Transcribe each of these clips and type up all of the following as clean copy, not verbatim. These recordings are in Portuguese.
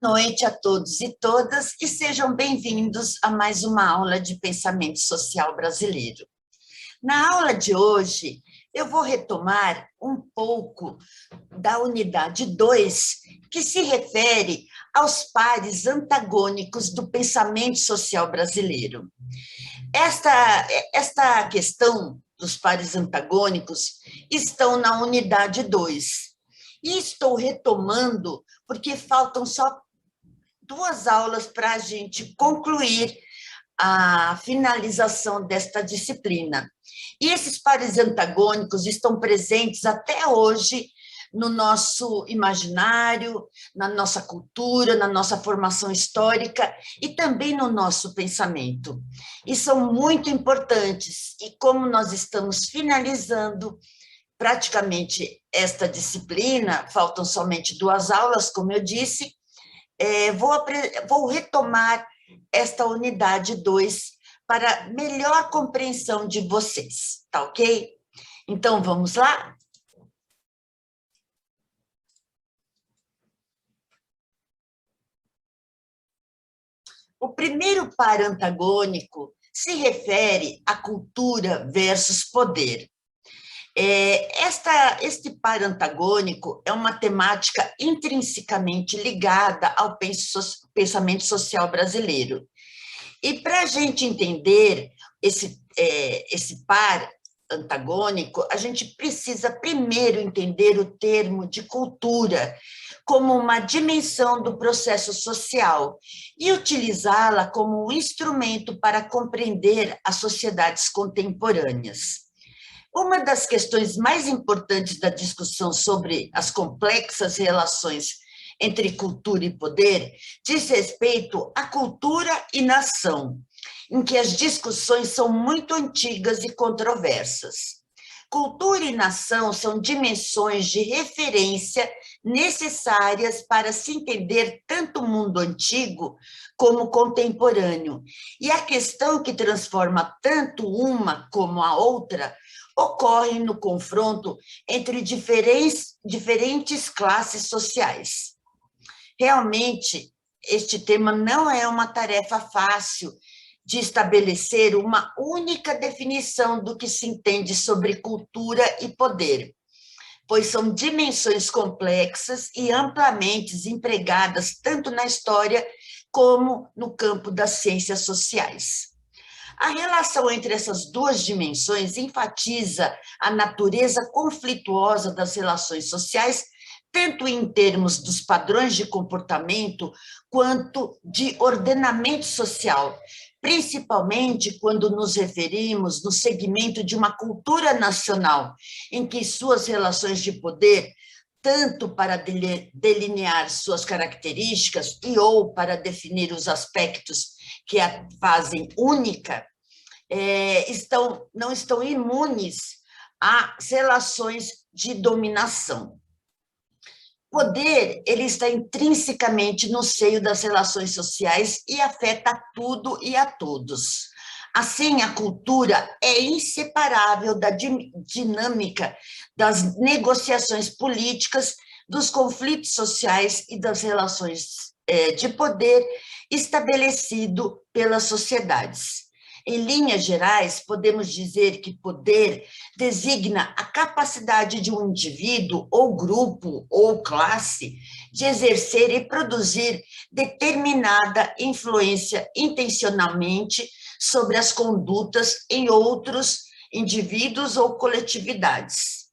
Boa noite a todos e todas e sejam bem-vindos a mais uma aula de pensamento social brasileiro. Na aula de hoje, eu vou retomar um pouco da unidade 2, que se refere aos pares antagônicos do pensamento social brasileiro. Esta questão dos pares antagônicos estão na unidade 2. E estou retomando porque faltam só 2 aulas para a gente concluir a finalização desta disciplina. E esses pares antagônicos estão presentes até hoje no nosso imaginário, na nossa cultura, na nossa formação histórica e também no nosso pensamento. E são muito importantes. E como nós estamos finalizando praticamente esta disciplina, faltam somente 2 aulas, como eu disse, vou retomar esta unidade 2 para melhor compreensão de vocês, tá ok? Então, vamos lá? O primeiro par antagônico se refere à cultura versus poder. Este par antagônico é uma temática intrinsecamente ligada ao pensamento social brasileiro. E para a gente entender esse par antagônico, a gente precisa primeiro entender o termo de cultura como uma dimensão do processo social e utilizá-la como um instrumento para compreender as sociedades contemporâneas. Uma das questões mais importantes da discussão sobre as complexas relações entre cultura e poder diz respeito à cultura e nação, em que as discussões são muito antigas e controversas. Cultura e nação são dimensões de referência necessárias para se entender tanto o mundo antigo como o contemporâneo. E a questão que transforma tanto uma como a outra ocorre no confronto entre diferentes classes sociais. Realmente, este tema não é uma tarefa fácil de estabelecer uma única definição do que se entende sobre cultura e poder, pois são dimensões complexas e amplamente empregadas tanto na história como no campo das ciências sociais. A relação entre essas 2 dimensões enfatiza a natureza conflituosa das relações sociais, tanto em termos dos padrões de comportamento, quanto de ordenamento social, principalmente quando nos referimos no segmento de uma cultura nacional, em que suas relações de poder, tanto para delinear suas características e ou para definir os aspectos que a fazem única, não estão imunes às relações de dominação. Poder, ele está intrinsecamente no seio das relações sociais e afeta tudo e a todos. Assim, a cultura é inseparável da dinâmica das negociações políticas, dos conflitos sociais e das relações de poder estabelecido pelas sociedades. Em linhas gerais, podemos dizer que poder designa a capacidade de um indivíduo, ou grupo, ou classe, de exercer e produzir determinada influência intencionalmente sobre as condutas em outros indivíduos ou coletividades.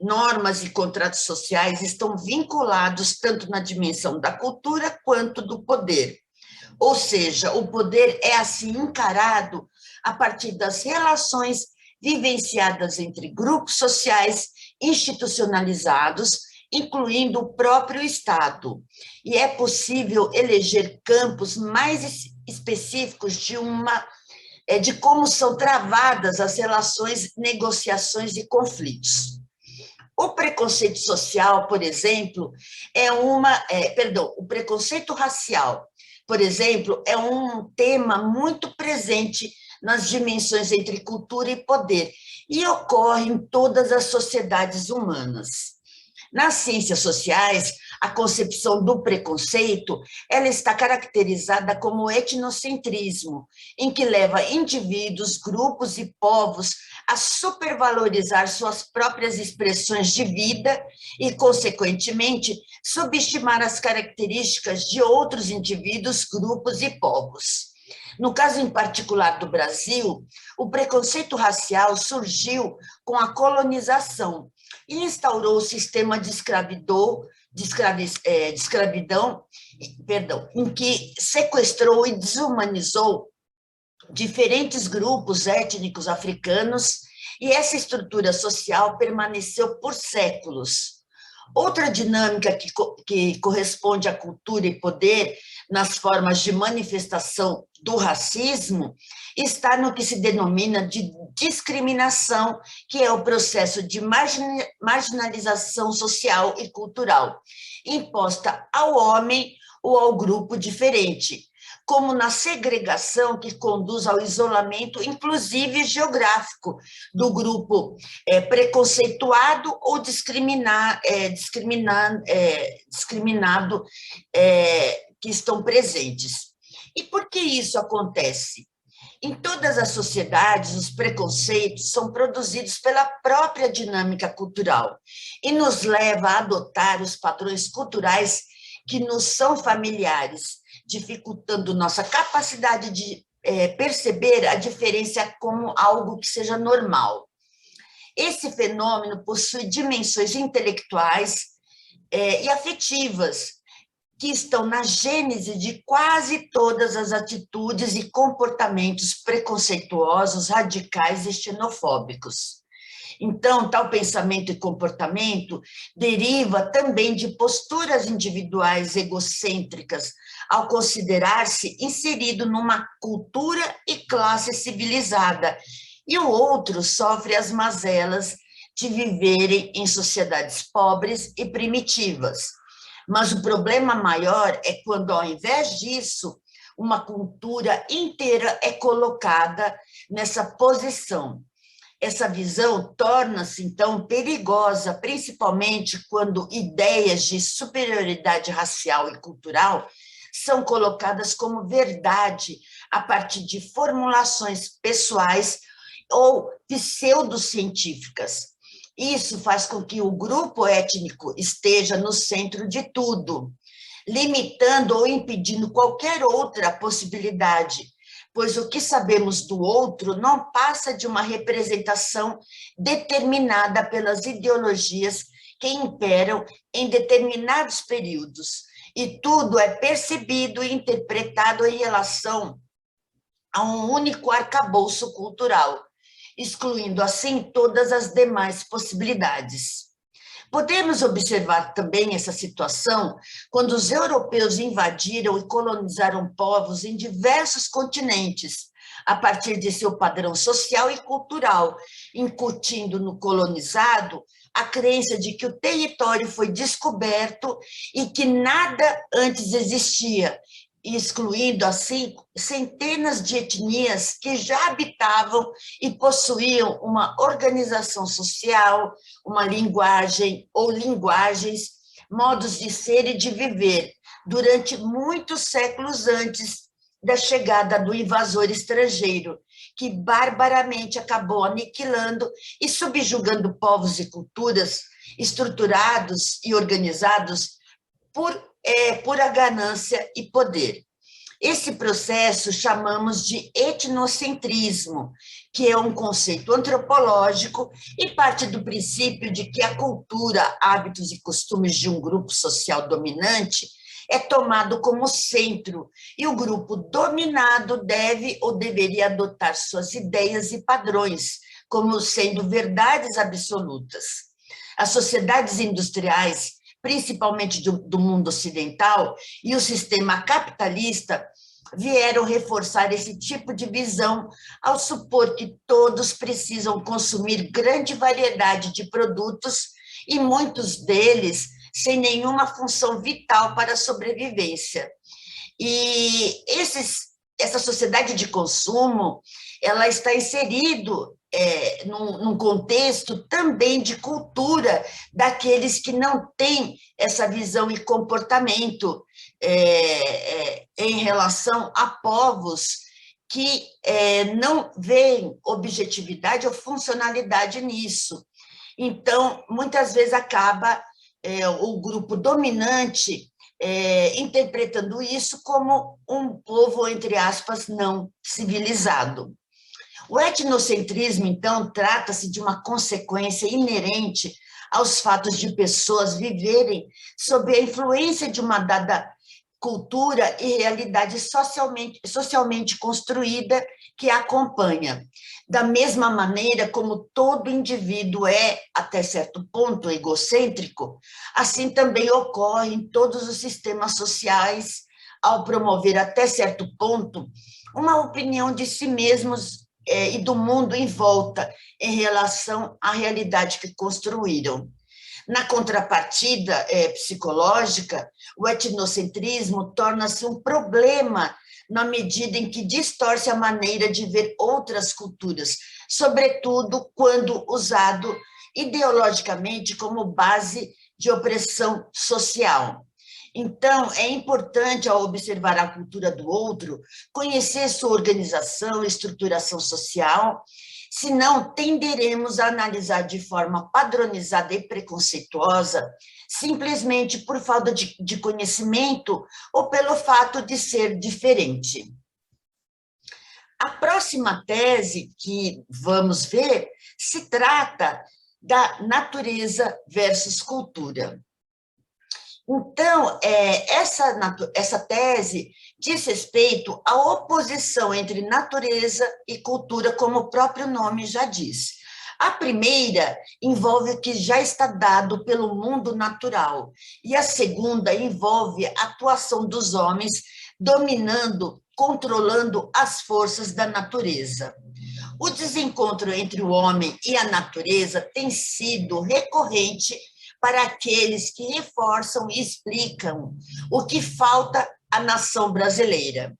Normas e contratos sociais estão vinculados tanto na dimensão da cultura quanto do poder. Ou seja, o poder é assim encarado a partir das relações vivenciadas entre grupos sociais institucionalizados, incluindo o próprio Estado. E é possível eleger campos mais específicos de como são travadas as relações, negociações e conflitos. O preconceito social, por exemplo, o preconceito racial, por exemplo, é um tema muito presente nas dimensões entre cultura e poder e ocorre em todas as sociedades humanas. Nas ciências sociais, a concepção do preconceito, ela está caracterizada como etnocentrismo, em que leva indivíduos, grupos e povos a supervalorizar suas próprias expressões de vida e, consequentemente, subestimar as características de outros indivíduos, grupos e povos. No caso em particular do Brasil, o preconceito racial surgiu com a colonização e instaurou o sistema de escravidão, em que sequestrou e desumanizou diferentes grupos étnicos africanos, e essa estrutura social permaneceu por séculos. Outra dinâmica que corresponde à cultura e poder nas formas de manifestação do racismo está no que se denomina de discriminação, que é o processo de marginalização social e cultural, imposta ao homem ou ao grupo diferente, como na segregação que conduz ao isolamento, inclusive geográfico, do grupo preconceituado ou discriminado que estão presentes. E por que isso acontece? Em todas as sociedades, os preconceitos são produzidos pela própria dinâmica cultural e nos leva a adotar os padrões culturais que nos são familiares, dificultando nossa capacidade de perceber a diferença como algo que seja normal. Esse fenômeno possui dimensões intelectuais e afetivas, que estão na gênese de quase todas as atitudes e comportamentos preconceituosos, radicais e xenofóbicos. Então, tal pensamento e comportamento deriva também de posturas individuais egocêntricas, ao considerar-se inserido numa cultura e classe civilizada, e o outro sofre as mazelas de viverem em sociedades pobres e primitivas. Mas o problema maior é quando, ao invés disso, uma cultura inteira é colocada nessa posição. Essa visão torna-se, então, perigosa, principalmente quando ideias de superioridade racial e cultural são colocadas como verdade a partir de formulações pessoais ou pseudocientíficas. Isso faz com que o grupo étnico esteja no centro de tudo, limitando ou impedindo qualquer outra possibilidade, pois o que sabemos do outro não passa de uma representação determinada pelas ideologias que imperam em determinados períodos, e tudo é percebido e interpretado em relação a um único arcabouço cultural, excluindo assim todas as demais possibilidades. Podemos observar também essa situação quando os europeus invadiram e colonizaram povos em diversos continentes, a partir de seu padrão social e cultural, incutindo no colonizado a crença de que o território foi descoberto e que nada antes existia, excluindo assim centenas de etnias que já habitavam e possuíam uma organização social, uma linguagem ou linguagens, modos de ser e de viver, durante muitos séculos antes da chegada do invasor estrangeiro, que barbaramente acabou aniquilando e subjugando povos e culturas estruturados e organizados por pura ganância e poder. Esse processo chamamos de etnocentrismo, que é um conceito antropológico e parte do princípio de que a cultura, hábitos e costumes de um grupo social dominante é tomado como centro, e o grupo dominado deve ou deveria adotar suas ideias e padrões como sendo verdades absolutas. As sociedades industriais, principalmente do mundo ocidental, e o sistema capitalista vieram reforçar esse tipo de visão ao supor que todos precisam consumir grande variedade de produtos e muitos deles sem nenhuma função vital para a sobrevivência. E essa sociedade de consumo, ela está inserido num contexto também de cultura daqueles que não têm essa visão e comportamento em relação a povos que não veem objetividade ou funcionalidade nisso. Então, muitas vezes acaba o grupo dominante interpretando isso como um povo, entre aspas, não civilizado. O etnocentrismo, então, trata-se de uma consequência inerente aos fatos de pessoas viverem sob a influência de uma dada cultura e realidade socialmente construída que a acompanha. Da mesma maneira como todo indivíduo é, até certo ponto, egocêntrico, assim também ocorre em todos os sistemas sociais, ao promover até certo ponto uma opinião de si mesmos e do mundo em volta em relação à realidade que construíram. Na contrapartida psicológica, o etnocentrismo torna-se um problema na medida em que distorce a maneira de ver outras culturas, sobretudo quando usado ideologicamente como base de opressão social. Então, é importante, ao observar a cultura do outro, conhecer sua organização e estruturação social, senão tenderemos a analisar de forma padronizada e preconceituosa, simplesmente por falta de conhecimento ou pelo fato de ser diferente. A próxima tese que vamos ver se trata da natureza versus cultura. Então, essa tese diz respeito à oposição entre natureza e cultura, como o próprio nome já diz. A primeira envolve o que já está dado pelo mundo natural, e a segunda envolve a atuação dos homens dominando, controlando as forças da natureza. O desencontro entre o homem e a natureza tem sido recorrente para aqueles que reforçam e explicam o que falta à nação brasileira.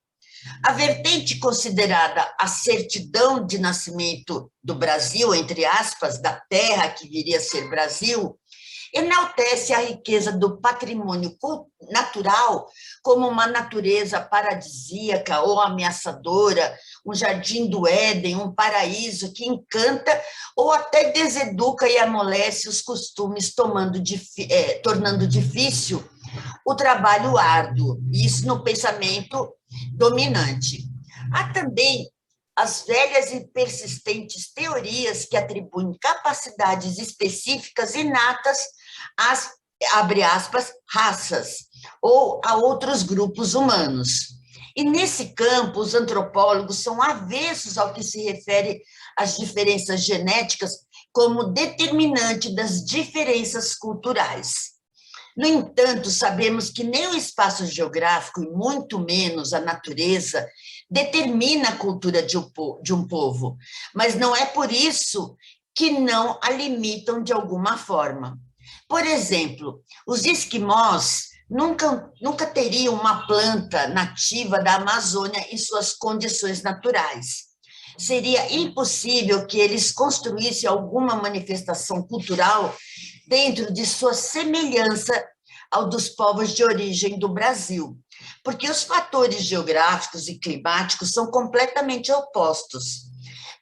A vertente considerada a certidão de nascimento do Brasil, entre aspas, da terra que viria a ser Brasil, enaltece a riqueza do patrimônio natural como uma natureza paradisíaca ou ameaçadora, um jardim do Éden, um paraíso que encanta ou até deseduca e amolece os costumes, tornando difícil o trabalho árduo, isso no pensamento dominante. Há também as velhas e persistentes teorias que atribuem capacidades específicas inatas às, abre aspas, raças, ou a outros grupos humanos. E nesse campo, os antropólogos são avessos ao que se refere às diferenças genéticas como determinante das diferenças culturais. No entanto, sabemos que nem o espaço geográfico, e muito menos a natureza, determina a cultura de um povo, mas não é por isso que não a limitam de alguma forma. Por exemplo, os esquimós nunca teriam uma planta nativa da Amazônia em suas condições naturais. Seria impossível que eles construíssem alguma manifestação cultural dentro de sua semelhança ao dos povos de origem do Brasil, porque os fatores geográficos e climáticos são completamente opostos.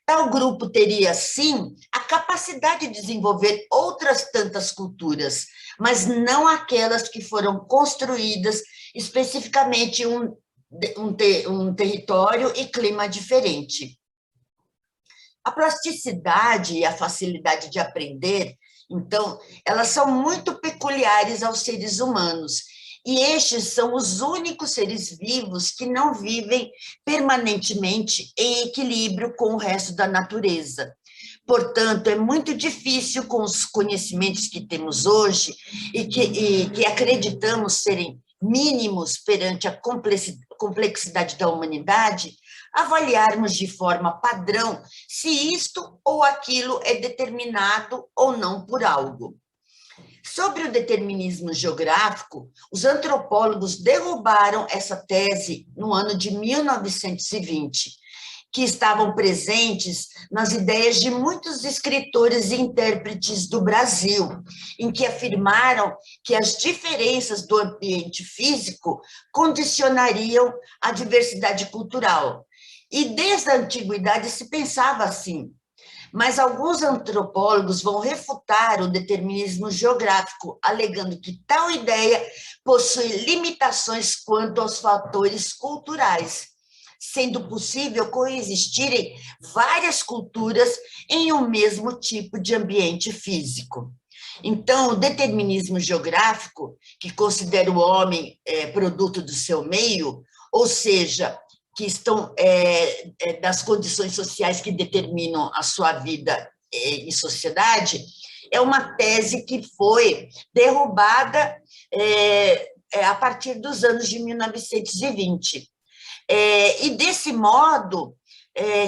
Tal grupo teria, sim, a capacidade de desenvolver outras tantas culturas, mas não aquelas que foram construídas especificamente um território e clima diferente. A plasticidade e a facilidade de aprender, então, elas são muito peculiares aos seres humanos, e estes são os únicos seres vivos que não vivem permanentemente em equilíbrio com o resto da natureza. Portanto, é muito difícil, com os conhecimentos que temos hoje e que acreditamos serem mínimos perante a complexidade da humanidade, avaliarmos de forma padrão se isto ou aquilo é determinado ou não por algo. Sobre o determinismo geográfico, os antropólogos derrubaram essa tese no ano de 1920, que estavam presentes nas ideias de muitos escritores e intérpretes do Brasil, em que afirmaram que as diferenças do ambiente físico condicionariam a diversidade cultural. E desde a antiguidade se pensava assim, mas alguns antropólogos vão refutar o determinismo geográfico, alegando que tal ideia possui limitações quanto aos fatores culturais, sendo possível coexistirem várias culturas em um mesmo tipo de ambiente físico. Então, o determinismo geográfico, que considera o homem produto do seu meio, ou seja, que estão das condições sociais que determinam a sua vida em sociedade, é uma tese que foi derrubada a partir dos anos de 1920. E desse modo,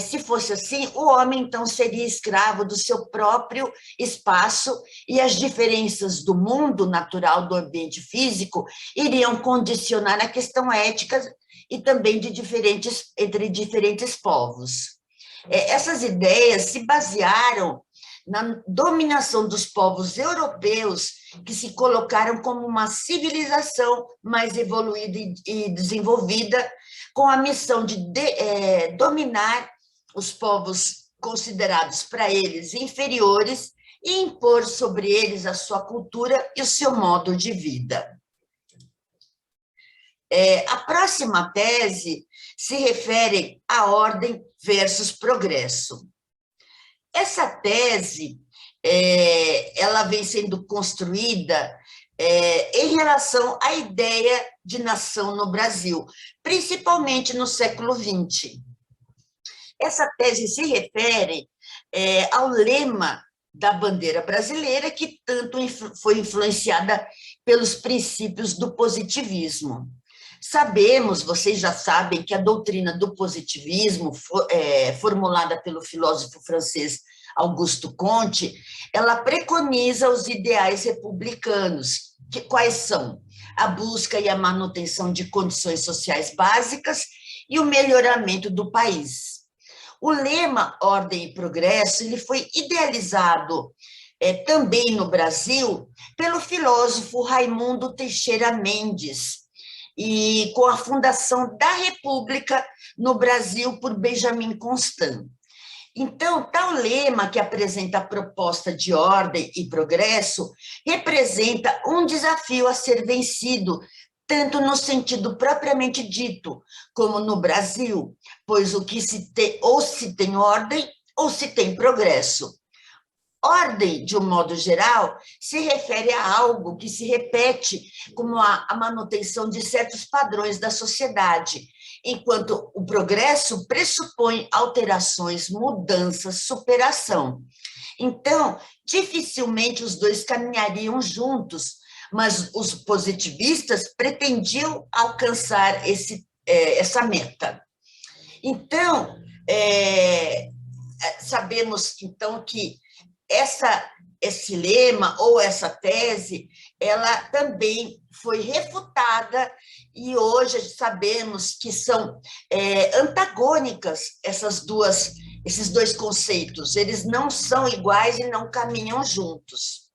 se fosse assim, o homem, então, seria escravo do seu próprio espaço e as diferenças do mundo natural, do ambiente físico, iriam condicionar a questão ética e também entre diferentes povos. Essas ideias se basearam na dominação dos povos europeus, que se colocaram como uma civilização mais evoluída e desenvolvida, com a missão de dominar os povos considerados para eles inferiores e impor sobre eles a sua cultura e o seu modo de vida. A próxima tese se refere à ordem versus progresso. Essa tese, ela vem sendo construída em relação à ideia de nação no Brasil, principalmente no século XX. Essa tese se refere ao lema da bandeira brasileira, que tanto foi influenciada pelos princípios do positivismo. Sabemos, vocês já sabem, que a doutrina do positivismo, formulada pelo filósofo francês Auguste Comte, ela preconiza os ideais republicanos, quais são? A busca e a manutenção de condições sociais básicas e o melhoramento do país. O lema Ordem e Progresso ele foi idealizado também no Brasil pelo filósofo Raimundo Teixeira Mendes, e com a fundação da República no Brasil por Benjamin Constant. Então, tal lema, que apresenta a proposta de ordem e progresso, representa um desafio a ser vencido, tanto no sentido propriamente dito, como no Brasil, pois o que se tem, ou se tem ordem, ou se tem progresso. Ordem, de um modo geral, se refere a algo que se repete como a manutenção de certos padrões da sociedade, enquanto o progresso pressupõe alterações, mudanças, superação. Então, dificilmente os dois caminhariam juntos, mas os positivistas pretendiam alcançar essa meta. Então, sabemos, então, que esse lema ou essa tese, ela também foi refutada e hoje sabemos que são antagônicas esses dois conceitos, eles não são iguais e não caminham juntos.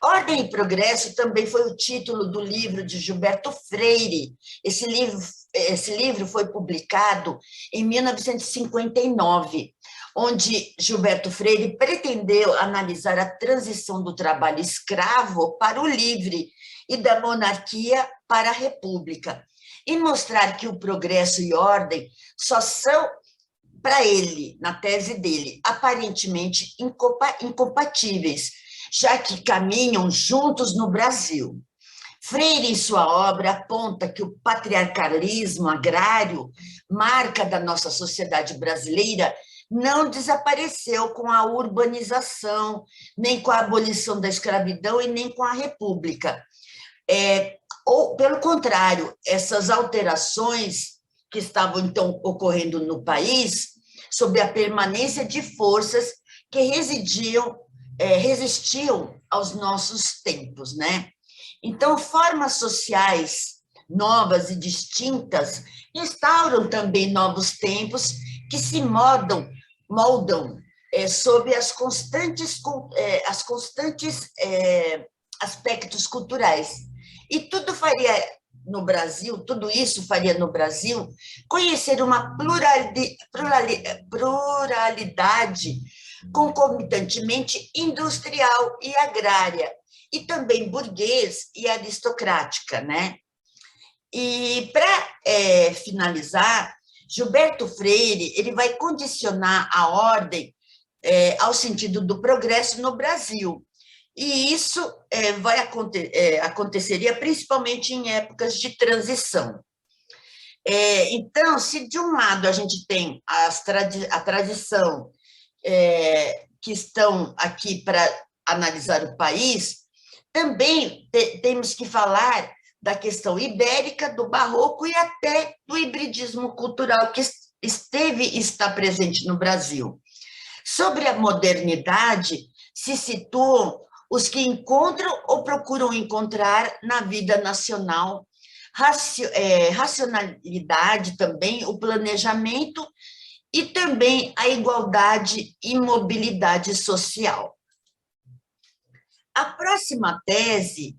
Ordem e Progresso também foi o título do livro de Gilberto Freire. Esse livro foi publicado em 1959, onde Gilberto Freire pretendeu analisar a transição do trabalho escravo para o livre e da monarquia para a república, e mostrar que o progresso e ordem só são, para ele, na tese dele, aparentemente incompatíveis, já que caminham juntos no Brasil. Freire, em sua obra, aponta que o patriarcalismo agrário, marca da nossa sociedade brasileira, não desapareceu com a urbanização, nem com a abolição da escravidão e nem com a república. Ou, pelo contrário, essas alterações que estavam, então, ocorrendo no país, sob a permanência de forças que resistiam aos nossos tempos, né? Então, formas sociais novas e distintas instauram também novos tempos que se moldam sob as constantes aspectos culturais. E tudo isso faria no Brasil conhecer uma pluralidade concomitantemente industrial e agrária, e também burguês e aristocrática, né? E, para finalizar, Gilberto Freire ele vai condicionar a ordem ao sentido do progresso no Brasil. E isso aconteceria principalmente em épocas de transição. Então, se de um lado a gente tem a tradição que estão aqui para analisar o país, também temos que falar da questão ibérica, do barroco e até do hibridismo cultural que esteve e está presente no Brasil. Sobre a modernidade, se situam os que encontram ou procuram encontrar na vida nacional racionalidade também, o planejamento e também a igualdade e mobilidade social. A próxima tese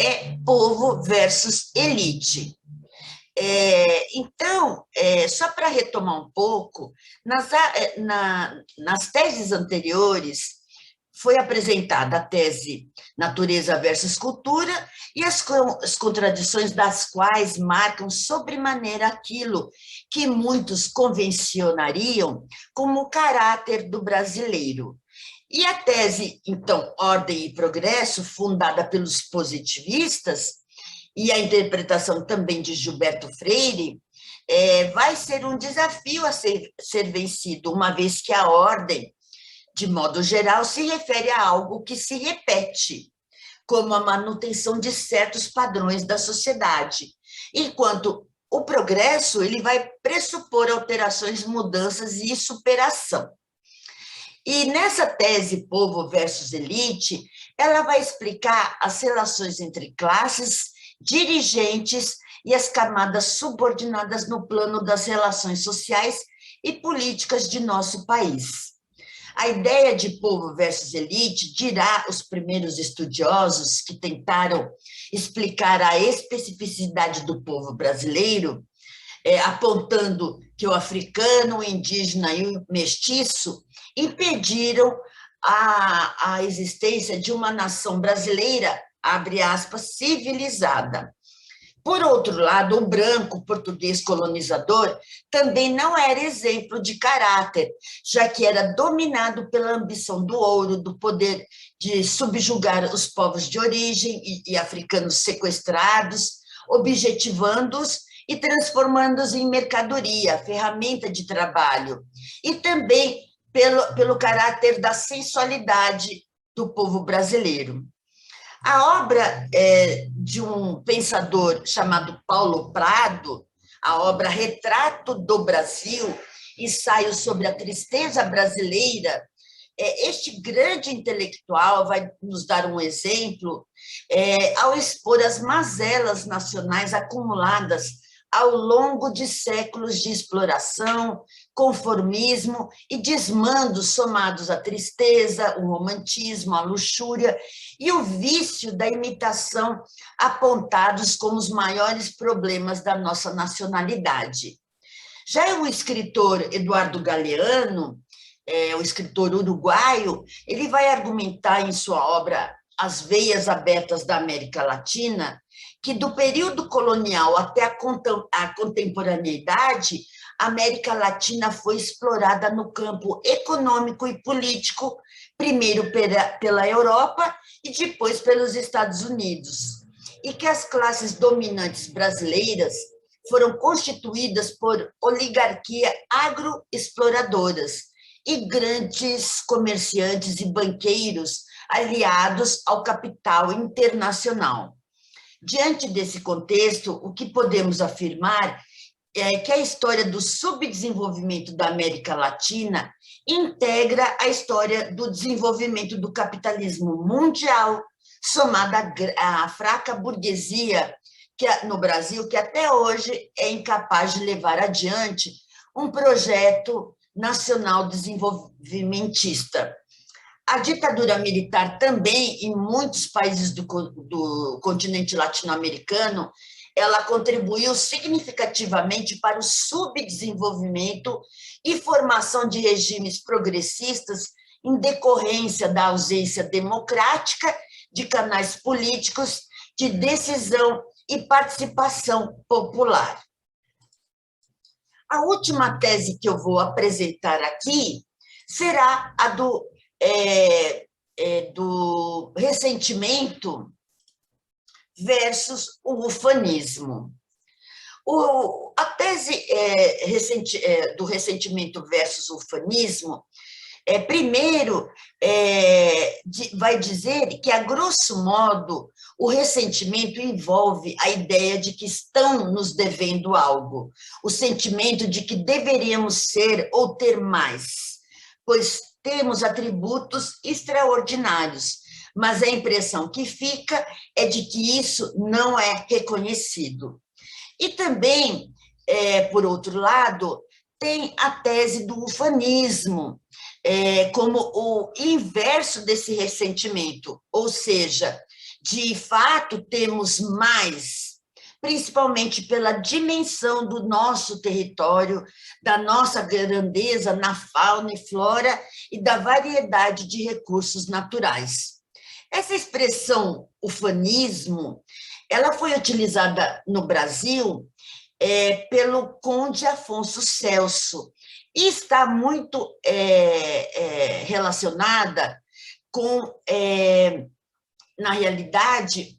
é povo versus elite. Então, só para retomar um pouco, nas teses anteriores, foi apresentada a tese natureza versus cultura e as contradições das quais marcam sobremaneira aquilo que muitos convencionariam como o caráter do brasileiro. E a tese, então, Ordem e Progresso, fundada pelos positivistas, e a interpretação também de Gilberto Freire, vai ser um desafio a ser vencido, uma vez que a ordem, de modo geral, se refere a algo que se repete, como a manutenção de certos padrões da sociedade, enquanto o progresso ele vai pressupor alterações, mudanças e superação. E nessa tese Povo versus Elite, ela vai explicar as relações entre classes, dirigentes e as camadas subordinadas no plano das relações sociais e políticas de nosso país. A ideia de povo versus elite, dirá os primeiros estudiosos que tentaram explicar a especificidade do povo brasileiro, apontando que o africano, o indígena e o mestiço impediram a existência de uma nação brasileira, abre aspas, civilizada. Por outro lado, o branco português colonizador também não era exemplo de caráter, já que era dominado pela ambição do ouro, do poder de subjugar os povos de origem e africanos sequestrados, objetivando-os e transformando-os em mercadoria, ferramenta de trabalho, e também pelo caráter da sensualidade do povo brasileiro. A obra de um pensador chamado Paulo Prado, a obra Retrato do Brasil, ensaio sobre a tristeza brasileira, este grande intelectual vai nos dar um exemplo ao expor as mazelas nacionais acumuladas ao longo de séculos de exploração, conformismo e desmando somados à tristeza, o romantismo, a luxúria e o vício da imitação, apontados como os maiores problemas da nossa nacionalidade. Já o escritor Eduardo Galeano, o escritor uruguaio, ele vai argumentar em sua obra As Veias Abertas da América Latina, que do período colonial até a contemporaneidade, a América Latina foi explorada no campo econômico e político, primeiro pela Europa e depois pelos Estados Unidos, e que as classes dominantes brasileiras foram constituídas por oligarquia agroexploradoras e grandes comerciantes e banqueiros aliados ao capital internacional. Diante desse contexto, o que podemos afirmar é que a história do subdesenvolvimento da América Latina integra a história do desenvolvimento do capitalismo mundial, somada à fraca burguesia no Brasil, que até hoje é incapaz de levar adiante um projeto nacional desenvolvimentista. A ditadura militar também, em muitos países do continente latino-americano, ela contribuiu significativamente para o subdesenvolvimento e formação de regimes progressistas em decorrência da ausência democrática de canais políticos de decisão e participação popular. A última tese que eu vou apresentar aqui será a do ressentimento versus o ufanismo. A tese do ressentimento versus o ufanismo, primeiro, vai dizer que, a grosso modo, o ressentimento envolve a ideia de que estão nos devendo algo, o sentimento de que deveríamos ser ou ter mais, pois temos atributos extraordinários, mas a impressão que fica é de que isso não é reconhecido. E também, por outro lado, tem a tese do ufanismo, como o inverso desse ressentimento, ou seja, de fato temos mais, principalmente pela dimensão do nosso território, da nossa grandeza na fauna e flora e da variedade de recursos naturais. Essa expressão ufanismo, ela foi utilizada no Brasil pelo conde Afonso Celso, e está muito relacionada com, na realidade,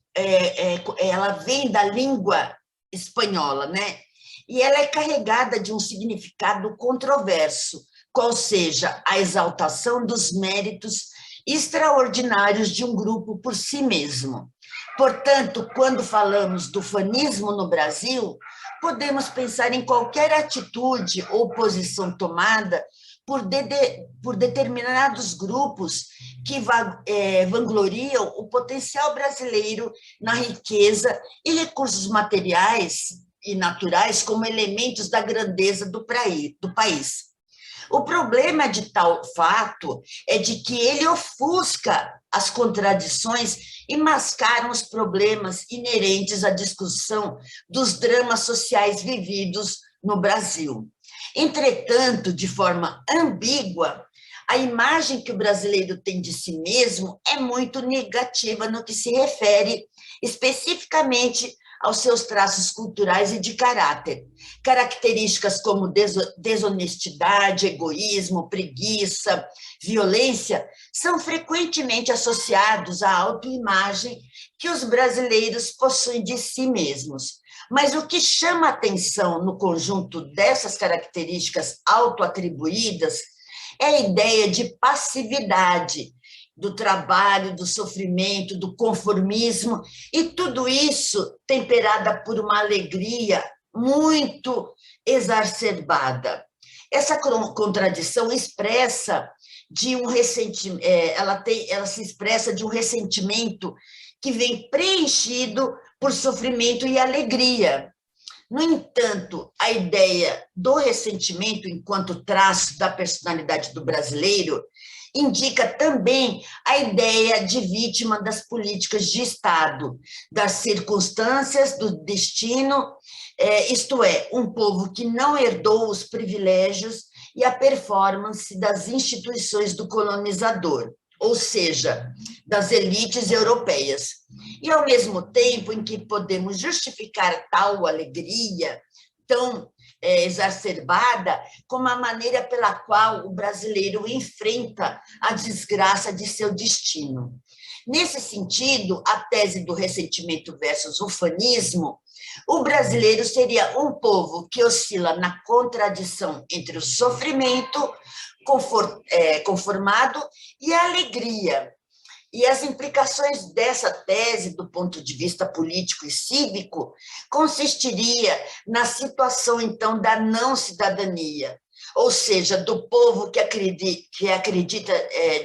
ela vem da língua espanhola, né? E ela é carregada de um significado controverso, qual seja a exaltação dos méritos extraordinários de um grupo por si mesmo. Portanto, quando falamos do fanismo no Brasil, podemos pensar em qualquer atitude ou posição tomada por determinados grupos que vangloriam o potencial brasileiro na riqueza e recursos materiais e naturais como elementos da grandeza do país. O problema de tal fato é de que ele ofusca as contradições e mascara os problemas inerentes à discussão dos dramas sociais vividos no Brasil. Entretanto, de forma ambígua, a imagem que o brasileiro tem de si mesmo é muito negativa no que se refere especificamente aos seus traços culturais e de caráter. Características como desonestidade, egoísmo, preguiça, violência são frequentemente associados à autoimagem que os brasileiros possuem de si mesmos. Mas o que chama atenção no conjunto dessas características autoatribuídas é a ideia de passividade, do trabalho, do sofrimento, do conformismo, e tudo isso temperada por uma alegria muito exacerbada. Essa contradição expressa de um ressentimento, ela se expressa de um ressentimento que vem preenchido por sofrimento e alegria. No entanto, a ideia do ressentimento enquanto traço da personalidade do brasileiro indica também a ideia de vítima das políticas de Estado, das circunstâncias, do destino, isto é, um povo que não herdou os privilégios e a performance das instituições do colonizador, ou seja, das elites europeias. E, ao mesmo tempo em que podemos justificar tal alegria tão exacerbada como a maneira pela qual o brasileiro enfrenta a desgraça de seu destino. Nesse sentido, a tese do ressentimento versus ufanismo, o brasileiro seria um povo que oscila na contradição entre o sofrimento conformado e a alegria. E as implicações dessa tese, do ponto de vista político e cívico, consistiria na situação, então, da não-cidadania, ou seja, do povo que acredita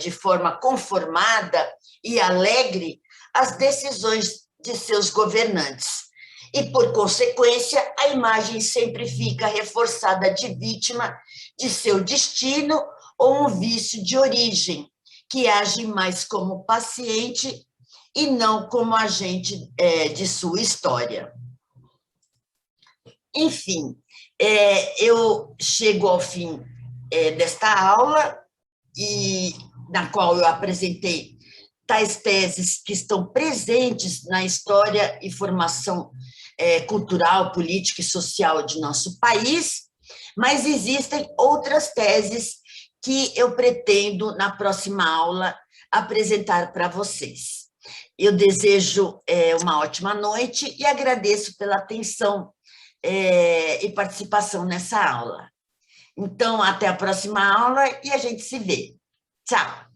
de forma conformada e alegre as decisões de seus governantes. E, por consequência, a imagem sempre fica reforçada de vítima de seu destino ou um vício de origem, que age mais como paciente e não como agente de sua história. Enfim, eu chego ao fim desta aula, e na qual eu apresentei tais teses que estão presentes na história e formação cultural, política e social de nosso país, mas existem outras teses que eu pretendo, na próxima aula, apresentar para vocês. Eu desejo uma ótima noite e agradeço pela atenção e participação nessa aula. Então, até a próxima aula e a gente se vê. Tchau!